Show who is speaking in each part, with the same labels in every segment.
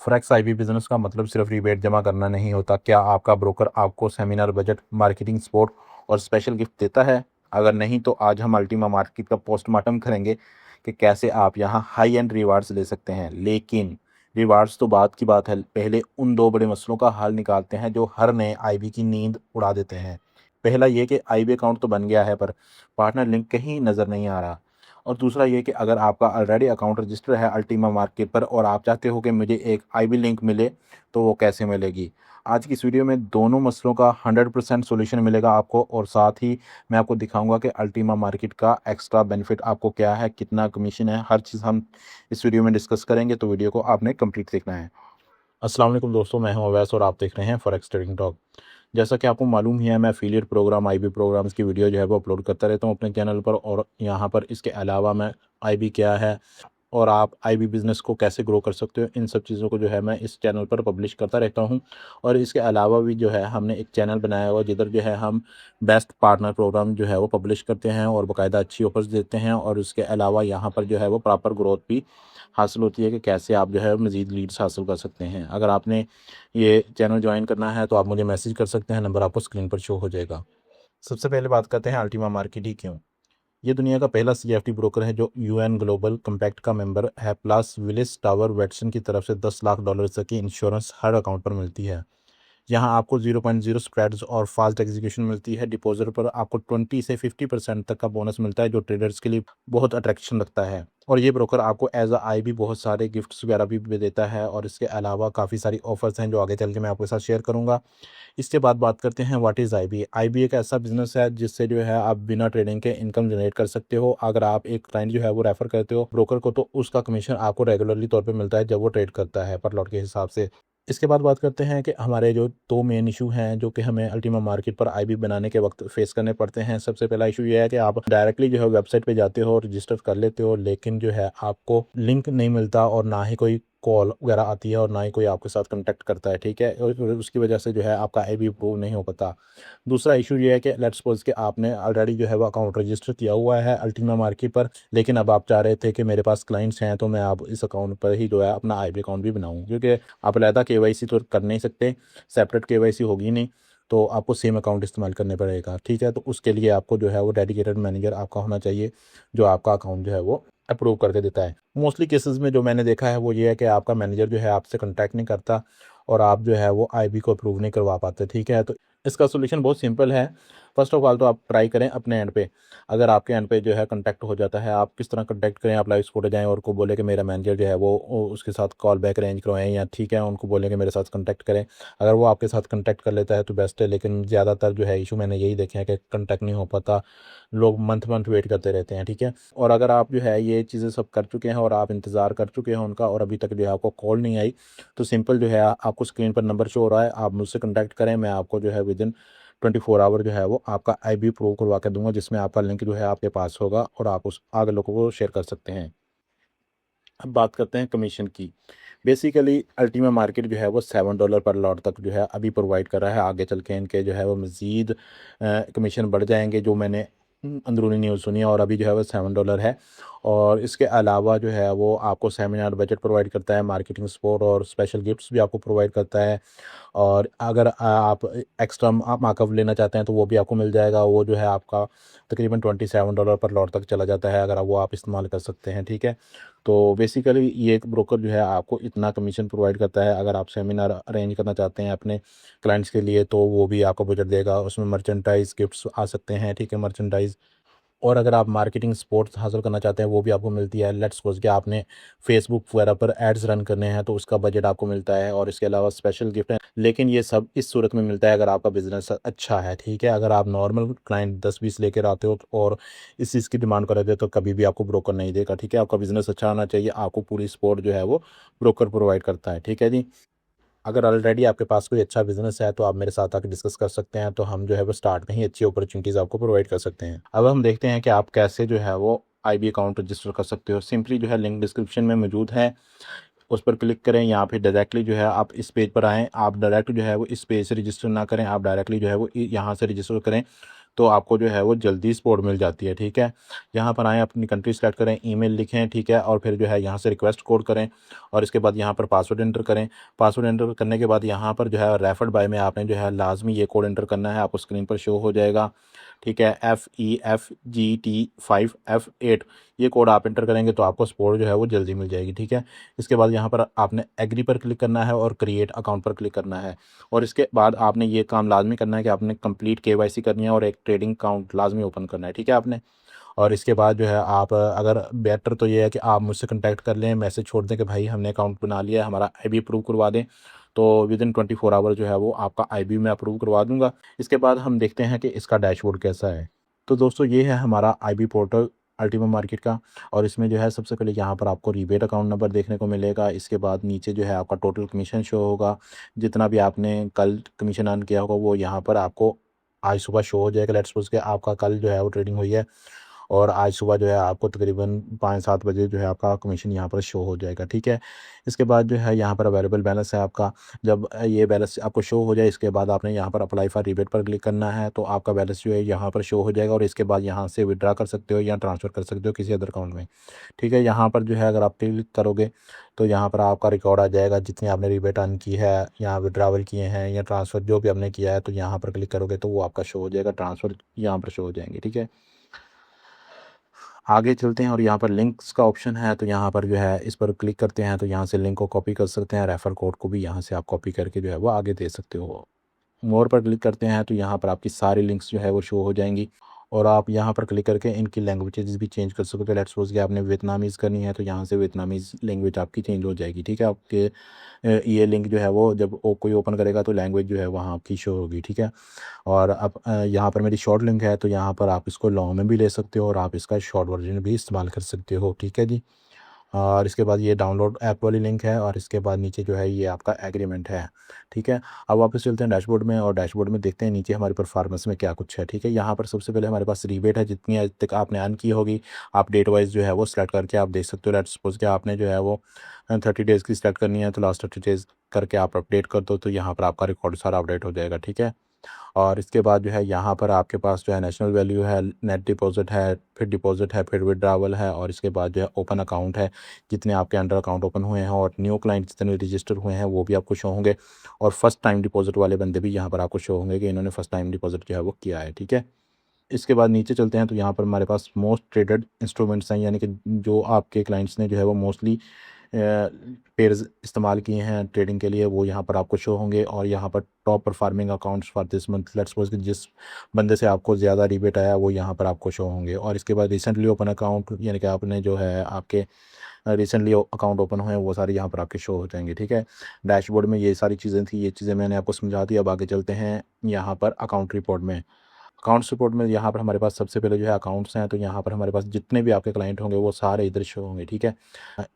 Speaker 1: Forex IB business का मतलब सिर्फ रिबेट जमा करना नहीं होता। क्या आपका ब्रोकर आपको सेमिनार, बजट, मार्केटिंग सपोर्ट और स्पेशल गिफ्ट देता है? अगर नहीं तो आज हम अल्टीमा मार्केट का पोस्टमार्टम करेंगे कि कैसे आप यहाँ हाई एंड रिवार्ड्स ले सकते हैं। लेकिन रिवार्ड्स तो बात की बात है, पहले उन दो बड़े मसलों का हल निकालते हैं जो हर नए आईबी की नींद उड़ा देते हैं। पहला ये कि आईबी अकाउंट तो बन गया है पर पार्टनर लिंक कहीं नज़र नहीं आ रहा। और दूसरा ये कि अगर आपका ऑलरेडी अकाउंट रजिस्टर है अल्टीमा मार्केट पर और आप चाहते हो कि मुझे एक आईबी लिंक मिले, तो वो कैसे मिलेगी? आज की इस वीडियो में दोनों मसलों का 100% सॉल्यूशन मिलेगा आपको, और साथ ही मैं आपको दिखाऊंगा कि अल्टीमा मार्केट का एक्स्ट्रा बेनिफिट आपको क्या है, कितना कमीशन है, हर चीज़ हम इस वीडियो में डिस्कस करेंगे। तो वीडियो को आपने कंप्लीट देखना है। अस्सलाम वालेकुम दोस्तों, मैं हूं अवैस और आप देख रहे हैं फॉरेक्स ट्रेडिंग टॉक। जैसा कि आपको मालूम ही है, मैं एफिलिएट प्रोग्राम, आईबी प्रोग्राम्स की वीडियो जो है वो अपलोड करता रहता हूं अपने चैनल पर। और यहाँ पर इसके अलावा मैं आईबी क्या है और आप आईबी बिज़नेस को कैसे ग्रो कर सकते हो, इन सब चीज़ों को जो है मैं इस चैनल पर पब्लिश करता रहता हूं। और इसके अलावा भी जो है हमने एक चैनल बनाया हुआ जिधर जो है हम बेस्ट पार्टनर प्रोग्राम जो है वो पब्लिश करते हैं और बाकायदा अच्छी ऑफर्स देते हैं। और उसके अलावा यहाँ पर जो है वो प्रॉपर ग्रोथ भी हासिल होती है कि कैसे आप जो है मज़ीद लीड्स हासिल कर सकते हैं। अगर आपने ये चैनल ज्वाइन करना है तो आप मुझे मैसेज कर सकते हैं, नंबर आपको स्क्रीन पर शो हो जाएगा। सबसे पहले बात करते हैं अल्टीमा मार्केट ही क्यों। ये दुनिया का पहला सीएफडी ब्रोकर है जो यूएन ग्लोबल कम्पैक्ट का मेंबर है, प्लस विलिस टावर वेटसन की तरफ से $10 लाख तक की इंश्योरेंस हर अकाउंट पर मिलती है। यहाँ आपको 0.0 स्प्रेड्स और फास्ट एग्जीक्यूशन मिलती है। डिपॉजिट पर आपको 20 से 50% तक का बोनस मिलता है जो ट्रेडर्स के लिए बहुत अट्रैक्शन रखता है। और ये ब्रोकर आपको एज अ आई भी बहुत सारे गिफ्ट्स वगैरह भी देता है। और इसके अलावा काफ़ी सारी ऑफर्स हैं जो आगे चल के मैं आपके साथ शेयर करूंगा। इसके बाद बात करते हैं व्हाट इज़ आईबी। आईबी एक ऐसा बिजनेस है जिससे जो है आप बिना ट्रेडिंग के इनकम जनरेट कर सकते हो। अगर आप एक क्लाइंट जो है वो रेफर करते हो ब्रोकर को, तो उसका कमीशन आपको रेगुलरली तौर पे मिलता है जब वो ट्रेड करता है पर लॉट के हिसाब से। इसके बाद बात करते हैं कि हमारे जो दो मेन इशू हैं जो कि हमें अल्टीमा मार्केट पर आईबी बनाने के वक्त फेस करने पड़ते हैं। सबसे पहला इशू ये है कि आप डायरेक्टली जो है वेबसाइट पे जाते हो, रजिस्टर कर लेते हो, लेकिन जो है आपको लिंक नहीं मिलता और ना ही कोई कॉल वगैरह आती है और ना ही कोई आपके साथ कांटेक्ट करता है, ठीक है। और उसकी वजह से जो है आपका आईबी अप्रूव नहीं हो पाता। दूसरा इशू ये है कि लेट्स सपोज कि आपने ऑलरेडी जो है वो अकाउंट रजिस्टर किया हुआ है अल्टीमा मार्केट पर, लेकिन अब आप चाह रहे थे कि मेरे पास क्लाइंट्स हैं तो मैं अब इस अकाउंट पर ही जो है अपना आईबी अकाउंट भी बनाऊं, क्योंकि आप अलहदा केवाईसी तो कर नहीं सकते, सेपरेट केवाईसी होगी नहीं, तो आपको सेम अकाउंट इस्तेमाल करने पड़ेगा, ठीक है। तो उसके लिए आपको जो है वो डेडिकेटेड मैनेजर आपका होना चाहिए जो आपका अकाउंट जो है वो अप्रूव करके देता है। मोस्टली केसेस में जो मैंने देखा है वो ये है कि आपका मैनेजर जो है आपसे कांटेक्ट नहीं करता और आप जो है वो आईबी को अप्रूव नहीं करवा पाते, ठीक है। तो इसका सोल्यूशन बहुत सिंपल है। फर्स्ट ऑफ ऑल तो आप ट्राई करें अपने एंड पे। अगर आपके एंड पे जो है कांटेक्ट हो जाता है, आप किस तरह कांटेक्ट करें, आप लाइव सपोर्ट जाएं और को बोले कि मेरा मैनेजर जो है वो उसके साथ कॉल बैक अरेंज करवाएं, या ठीक है उनको बोलें कि मेरे साथ कांटेक्ट करें। अगर वो आपके साथ कांटेक्ट कर लेता है तो बेस्ट है, लेकिन ज़्यादातर जो है इशू मैंने यही देखे हैं कि कांटेक्ट नहीं हो पाता, लोग मंथ मंथ वेट करते रहते हैं, ठीक है। और अगर आप जो है ये चीज़ें सब कर चुके हैं और आप इंतज़ार कर चुके हैं उनका और अभी तक जो है आपको कॉल नहीं आई, तो सिंपल जो है आपको स्क्रीन पर नंबर शो हो रहा है, आप मुझसे कांटेक्ट करें। मैं आपको जो है विद इन 24 आवर जो है वो आपका आईबी प्रूव करवा के दूंगा, जिसमें आपका लिंक जो है आपके पास होगा और आप उस आगे लोगों को शेयर कर सकते हैं। अब बात करते हैं कमीशन की। बेसिकली अल्टीमा मार्केट जो है वो $7 पर लॉट तक जो है अभी प्रोवाइड कर रहा है। आगे चल के इनके जो है वो मज़ीद कमीशन बढ़ जाएंगे, जो मैंने अंदरूनी न्यूज़ सुनी है, और अभी जो है वो $7 है। और इसके अलावा जो है वो आपको सेमिनार बजट प्रोवाइड करता है, मार्केटिंग सपोर्ट और स्पेशल गिफ्ट्स भी आपको प्रोवाइड करता है। और अगर आप एक्स्ट्रा मार्कअप लेना चाहते हैं तो वो भी आपको मिल जाएगा। वो जो है आपका तकरीबन $27 पर लॉट तक चला जाता है, अगर वो आप इस्तेमाल कर सकते हैं, ठीक है। तो बेसिकली ये एक ब्रोकर जो है आपको इतना कमीशन प्रोवाइड करता है। अगर आप सेमिनार अरेंज करना चाहते हैं अपने क्लाइंट्स के लिए तो वो भी आपको बजट देगा, उसमें मर्चेंटाइज गिफ्ट्स आ सकते हैं, ठीक है, मर्चेंटाइज। और अगर आप मार्केटिंग सपोर्ट हासिल करना चाहते हैं वो भी आपको मिलती है। लेट्स सपोज कि आपने फेसबुक वगैरह पर एड्स रन करने हैं तो उसका बजट आपको मिलता है, और इसके अलावा स्पेशल गिफ्ट है। लेकिन ये सब इस सूरत में मिलता है अगर आपका बिजनेस अच्छा है, ठीक है। अगर आप नॉर्मल क्लाइंट 10-20 लेकर आते हो और इस चीज़ की डिमांड कर रहे हो तो कभी भी आपको ब्रोकर नहीं देगा, ठीक है। आपका बिजनेस अच्छा होना चाहिए, आपको पूरी सपोर्ट जो है वो ब्रोकर प्रोवाइड करता है, ठीक है जी। अगर ऑलरेडी आपके पास कोई अच्छा बिजनेस है तो आप मेरे साथ आकर डिस्कस कर सकते हैं, तो हम जो है वो स्टार्ट में ही अच्छी अपॉर्चुनिटीज़ आपको प्रोवाइड कर सकते हैं। अब हम देखते हैं कि आप कैसे जो है वो आईबी अकाउंट रजिस्टर कर सकते हो। सिंपली जो है लिंक डिस्क्रिप्शन में मौजूद है, उस पर क्लिक करें। यहाँ पे डायरेक्टली जो है आप इस पेज पर आएँ। आप डायरेक्ट जो है वो इस पेज से रजिस्टर ना करें, आप डायरेक्टली जो है वो यहाँ से रजिस्टर करें। तो आपको जो है वो जल्दी सपोर्ट मिल जाती है। ठीक है, यहाँ पर आएँ, अपनी कंट्री सेलेक्ट करें, ईमेल लिखें, ठीक है, और फिर जो है यहाँ से रिक्वेस्ट कोड करें और इसके बाद यहाँ पर पासवर्ड एंटर करें। पासवर्ड एंटर करने के बाद यहाँ पर जो है रेफर्ड बाय में आपने जो है लाजमी ये कोड एंटर करना है, आपको स्क्रीन पर शो हो जाएगा। ठीक है, FEFGT5F8 ये कोड आप एंटर करेंगे तो आपको सपोर्ट जो है वो जल्दी मिल जाएगी। ठीक है, इसके बाद यहाँ पर आपने एग्री पर क्लिक करना है और क्रिएट अकाउंट पर क्लिक करना है और इसके बाद आपने ये काम लाजमी करना है कि आपने कंप्लीट KYC करनी है और एक ट्रेडिंग अकाउंट लाजमी ओपन करना है। ठीक है आपने, और इसके बाद जो है आप अगर बेटर तो ये है कि आप मुझसे कांटेक्ट कर लें, मैसेज छोड़ दें कि भाई हमने अकाउंट बना लिया है, हमारा IB अप्रूव करवा दें, तो विदिन 24 आवर जो है वो आपका IB मैं अप्रूव करवा दूंगा। इसके बाद हम देखते हैं कि इसका डैशबोर्ड कैसा है। तो दोस्तों ये है हमारा IB पोर्टल अल्टीमा मार्केट का, और इसमें जो है सबसे पहले यहाँ पर आपको रीबेट अकाउंट नंबर देखने को मिलेगा। इसके बाद नीचे जो है आपका टोटल कमीशन शो होगा, जितना भी आपने कल कमीशन अर्न किया होगा वो यहाँ पर आपको आज सुबह शो हो जाएगा। लेट्स सपोज के आपका कल जो है वो ट्रेडिंग हुई है और आज सुबह जो है आपको तकरीबन 5-7 बजे जो है आपका कमीशन यहाँ पर शो हो जाएगा। ठीक है, इसके बाद जो है यहाँ पर अवेलेबल बैलेंस है आपका। जब ये बैलेंस आपको शो हो जाए इसके बाद आपने यहाँ पर अप्लाई फॉर रिबेट पर क्लिक करना है, तो आपका बैलेंस जो है यहाँ पर शो हो जाएगा और इसके बाद यहाँ से विड्रा कर सकते हो या ट्रांसफ़र कर सकते हो किसी अदर अकाउंट में। ठीक है, यहाँ पर जो है अगर आप क्लिक करोगे तो यहाँ पर आपका रिकॉर्ड आ जाएगा, जितनी आपने रिबेट अर्न की है या विड्रावल किए हैं या ट्रांसफ़र जो भी आपने किया है, तो यहाँ पर क्लिक करोगे तो वो आपका शो हो जाएगा, ट्रांसफ़र यहाँ पर शो हो जाएंगे। ठीक है, आगे चलते हैं और यहाँ पर लिंक्स का ऑप्शन है, तो यहाँ पर जो है इस पर क्लिक करते हैं तो यहाँ से लिंक को कॉपी कर सकते हैं, रेफ़र कोड को भी यहाँ से आप कॉपी करके जो है वो आगे दे सकते हो। मोर पर क्लिक करते हैं तो यहाँ पर आपकी सारी लिंक्स जो है वो शो हो जाएंगी और आप यहाँ पर क्लिक करके इनकी लैंग्वेजेस भी चेंज कर सकते हो। लेट्स सपोज कि आपने वियतनामीज़ करनी है तो यहाँ से वियतनामीज़ लैंग्वेज आपकी चेंज हो जाएगी। ठीक है, आपके ये लिंक जो है वो जब कोई ओपन करेगा तो लैंग्वेज जो है वहाँ आपकी शो होगी। ठीक है, और अब यहाँ पर मेरी शॉर्ट लिंक है तो यहाँ पर आप इसको लॉन्ग में भी ले सकते हो और आप इसका शॉर्ट वर्जन भी इस्तेमाल कर सकते हो। ठीक है जी, और इसके बाद ये डाउनलोड ऐप वाली लिंक है और इसके बाद नीचे जो है ये आपका एग्रीमेंट है। ठीक है, अब वापस चलते हैं डैशबोर्ड में और डैशबोर्ड में देखते हैं नीचे हमारे परफॉर्मेंस में क्या कुछ है। ठीक है, यहाँ पर सबसे पहले हमारे पास रिबेट है, जितनी आज तक आपने अर्न की होगी आप डेट वाइज जो है वो सेलेक्ट करके आप देख सकते हो। लेट्स सपोज कि आपने जो है वो 30 डेज़ की सेलेक्ट करनी है तो लास्ट 30 डेज़ करके आप अपडेट कर दो तो यहाँ पर आपका रिकॉर्ड सारा अपडेट हो जाएगा। ठीक है, और इसके बाद जो है यहाँ पर आपके पास जो है नेशनल वैल्यू है, नेट डिपॉजिट है, फिर डिपॉजिट है, फिर विड्रावल है और इसके बाद जो है ओपन अकाउंट है, जितने आपके अंडर अकाउंट ओपन हुए हैं और न्यू क्लाइंट जितने रजिस्टर हुए हैं वो भी आपको शो होंगे और फर्स्ट टाइम डिपॉजिट वाले बंदे भी यहाँ पर आपको शो होंगे कि इन्होंने फर्स्ट टाइम डिपॉजिट जो है वो किया है। ठीक है, इसके बाद नीचे चलते हैं तो यहाँ पर हमारे पास मोस्ट ट्रेडेड इंस्ट्रूमेंट्स हैं, यानी कि जो आपके क्लाइंट्स ने जो है वो मोस्टली पेयर्स इस्तेमाल किए हैं ट्रेडिंग के लिए वो यहाँ पर आपको शो होंगे और यहाँ पर top performing accounts for this month, let's suppose कि जिस बंदे से आपको ज़्यादा रिबेट आया वो यहाँ पर आपको शो होंगे। और इसके बाद रिसेंटली ओपन अकाउंट, यानी कि आपने जो है आपके रिसेंटली अकाउंट ओपन हुए हैं वो सारे यहाँ पर आपके शो हो जाएंगे। ठीक है, डैशबोर्ड में ये सारी चीज़ें थी, ये चीज़ें मैंने आपको समझा दी। अब आगे चलते हैं यहाँ पर अकाउंट रिपोर्ट में। अकाउंट्स रिपोर्ट में यहाँ पर हमारे पास सबसे पहले जो है अकाउंट्स हैं, तो यहाँ पर हमारे पास जितने भी आपके क्लाइंट होंगे वो सारे इधर शो होंगे। ठीक है,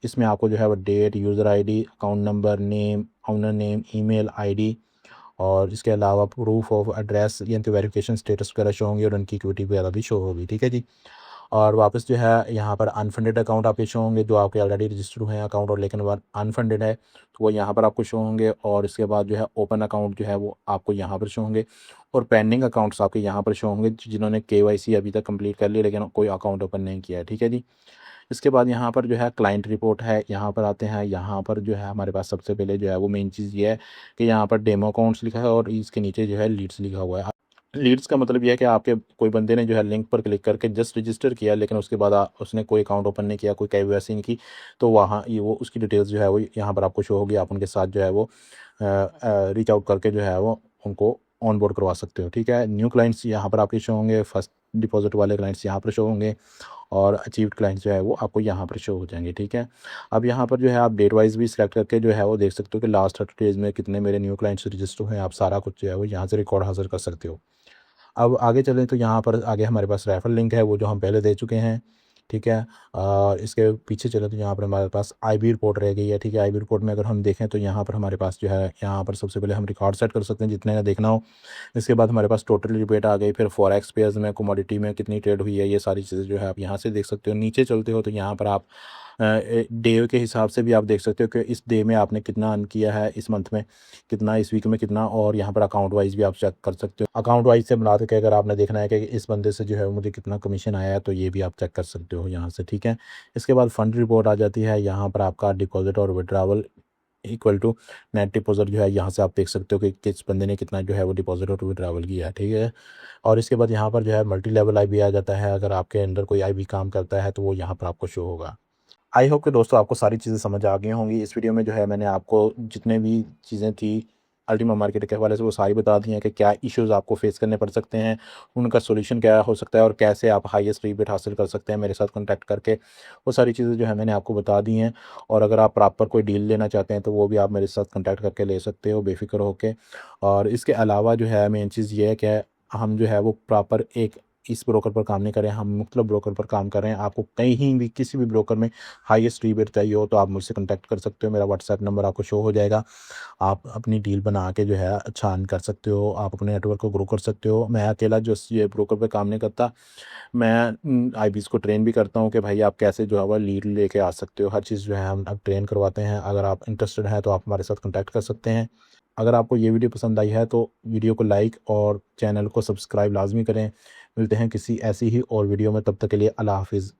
Speaker 1: इसमें आपको जो है वो date, user ID, account number, name, owner name, email ID और इसके अलावा प्रूफ ऑफ एड्रेस यानी कि वेरिफिकेशन स्टेटस वगैरह शो होंगे और उनकी इक्विटी वगैरह भी शो होगी। ठीक है जी, और वापस जो है यहाँ पर अनफंडेड अकाउंट आपके शो होंगे जो आपके ऑलरेडी रजिस्टर्ड हुए हैं अकाउंट और लेकिन वह अनफंडेड है तो वो यहाँ पर आपको शो होंगे और इसके बाद जो है ओपन अकाउंट जो है वो आपको यहाँ पर शो होंगे और पेंडिंग अकाउंट्स आपके यहाँ पर शो होंगे जिन्होंने KYC अभी तक कंप्लीट कर लिया लेकिन कोई अकाउंट ओपन नहीं किया है। ठीक है जी, इसके बाद यहाँ पर जो है क्लाइंट रिपोर्ट है, यहाँ पर आते हैं। यहाँ पर जो है हमारे पास सबसे पहले जो है वो मेन चीज़ ये है कि यहाँ पर डेमो अकाउंट्स लिखा है और इसके नीचे जो है लीड्स लिखा हुआ है। लीड्स का मतलब यह है कि आपके कोई बंदे ने जो है लिंक पर क्लिक करके जस्ट रजिस्टर किया लेकिन उसके बाद उसने कोई अकाउंट ओपन नहीं किया, कोई KYC नहीं की, तो वहाँ ये वो उसकी डिटेल्स जो है वो यहाँ पर आपको शो होगी। आप उनके साथ जो है वो रीच आउट करके जो है वो उनको ऑन बोर्ड करवा सकते हो। ठीक है, न्यू क्लाइंट्स यहाँ पर आपके शो होंगे, फर्स्ट डिपॉजिट वाले क्लाइंट्स यहाँ पर शो होंगे और अचीव्ड क्लाइंट्स जो है वो आपको यहाँ पर शो हो जाएंगे। ठीक है, अब यहाँ पर जो है आप डेट वाइज भी सिलेक्ट करके जो है वो देख सकते हो कि लास्ट 30 डेज़ में कितने मेरे न्यू क्लाइंट्स रजिस्टर हुए हैं। आप सारा कुछ जो है वो यहाँ से रिकॉर्ड हासिल कर सकते हो। अब आगे चलें तो यहाँ पर आगे हमारे पास रेफरल लिंक है वो जो हम पहले दे चुके हैं। ठीक है, और इसके पीछे चले तो यहाँ पर हमारे पास IB रिपोर्ट रह गई है। ठीक है, IB रिपोर्ट में अगर हम देखें तो यहाँ पर हमारे पास जो है यहाँ पर सबसे पहले हम रिकॉर्ड सेट कर सकते हैं जितने का देखना हो। इसके बाद हमारे पास टोटल रिबेट आ गई, फिर फॉरेक्स पेयर्स में, कमोडिटी में कितनी ट्रेड हुई है, ये सारी चीज़ें जो है आप यहाँ से देख सकते हो। नीचे चलते हो तो यहाँ पर आप डे के हिसाब से भी आप देख सकते हो कि इस डे में आपने कितना अर्न किया है, इस मंथ में कितना, इस वीक में कितना, और यहाँ पर अकाउंट वाइज भी आप चेक कर सकते हो। अकाउंट वाइज से मिला के अगर आपने देखना है कि इस बंदे से जो है मुझे कितना कमीशन आया है, तो ये भी आप चेक कर सकते हो यहाँ से, ठीक है। इसके बाद फंड रिपोर्ट आ जाती है, यहाँ पर आपका डिपॉजिट और withdrawal equal to net deposit जो है, यहाँ से आप देख सकते हो कि किस बंदे ने कितना जो है वो डिपॉजिट और विड्रावल किया है, ठीक है। और इसके बाद यहाँ पर जो है मल्टी लेवल आईबी आ जाता है। अगर आपके अंडर कोई आईबी काम करता है तो वो यहाँ पर आपको शो होगा। आई होप कि दोस्तों आपको सारी चीज़ें समझ आ गई होंगी। इस वीडियो में जो है मैंने आपको जितने भी चीज़ें थी अल्टीमा मार्केट के हवाले से वो सारी बता दी हैं कि क्या इश्यूज़ आपको फेस करने पड़ सकते हैं, उनका सॉल्यूशन क्या हो सकता है, और कैसे आप हाईएस्ट रीबेट हासिल कर सकते हैं मेरे साथ कॉन्टैक्ट करके। वो सारी चीज़ें जो है मैंने आपको बता दी हैं। और अगर आप प्रॉपर कोई डील लेना चाहते हैं तो वो भी आप मेरे साथ कॉन्टैक्ट करके ले सकते हो बेफिक्र होके। और इसके अलावा जो है मेन चीज़ ये है कि हम जो है वो प्रॉपर एक इस ब्रोकर पर काम नहीं करें, हम मुख्तलिफ ब्रोकर पर काम कर रहे हैं। आपको कहीं भी किसी भी ब्रोकर में हाईएस्ट रीबेट चाहिए हो तो आप मुझसे कॉन्टैक्ट कर सकते हो। मेरा व्हाट्सएप नंबर आपको शो हो जाएगा। आप अपनी डील बना के जो है अच्छा अर्न कर सकते हो, आप अपने नेटवर्क को ग्रो कर सकते हो। मैं अकेला जो ये ब्रोकर पे काम नहीं करता, मैं आईबीज़ को ट्रेन भी करता हूँ कि भाई आप कैसे जो है वो लीड लेके आ सकते हो। हर चीज़ जो है हम अब ट्रेन करवाते हैं। अगर आप इंटरेस्टेड हैं तो आप हमारे साथ कॉन्टैक्ट कर सकते हैं। अगर आपको ये वीडियो पसंद आई है तो वीडियो को लाइक और चैनल को सब्सक्राइब लाजमी करें। मिलते हैं किसी ऐसी ही और वीडियो में, तब तक के लिए अल्लाह हाफिज़।